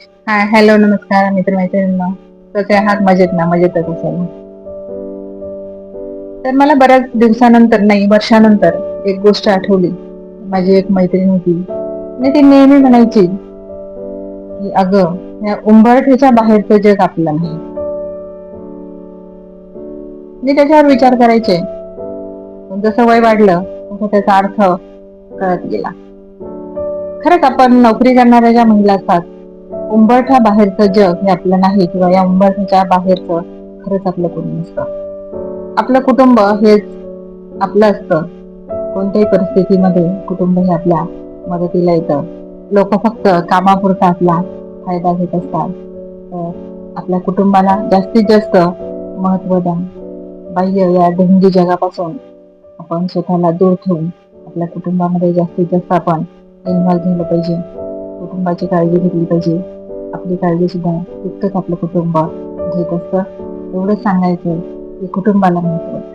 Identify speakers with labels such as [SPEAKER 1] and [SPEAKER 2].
[SPEAKER 1] हाय, hello, नमस्कार मित्र-मैत्रिणींनो. कसे आहात? मजेत ना? मजेतच असाल. तर मला बऱ्याच दिवसानंतर नाही, वर्षानंतर एक गोष्ट आठवली. माझी एक मैत्रीण होती आणि ती नेहमी म्हणायची, की "अगं, या उंबरठ्याच्या बाहेरचं जग आपलं नाही." मी त्याच्यावर विचार करायचे. पण जसं वय वाढलं, तसा त्याचा अर्थ कळत गेला. खरंच आपण नोकरी करणाऱ्या ज्या महिला असतात, उंबरठ्या बाहेरचं जग हे आपलं नाही किंवा या उंबरठ्याच्या बाहेरचं खरंच आपलं कोणी नसतं. आपलं कुटुंब हेच आपलं असतं. कोणत्याही परिस्थितीमध्ये कुटुंब हे आपल्या मदतीला येतं. लोक फक्त कामापुरता आपला फायदा घेत असतात. तर आपल्या कुटुंबाला जास्तीत जास्त महत्त्व द्या. बाह्य या ढोंगी जगापासून आपण स्वतःला दूर ठेवून आपल्या कुटुंबामध्ये जास्तीत जास्त आपण इन्व्हॉल्व झालं पाहिजे. कुटुंबाची काळजी घेतली पाहिजे. आपली काळजी सुद्धा तितकंच आपलं कुटुंब घेत असतं. एवढंच सांगायचं की कुटुंबाला महत्त्व.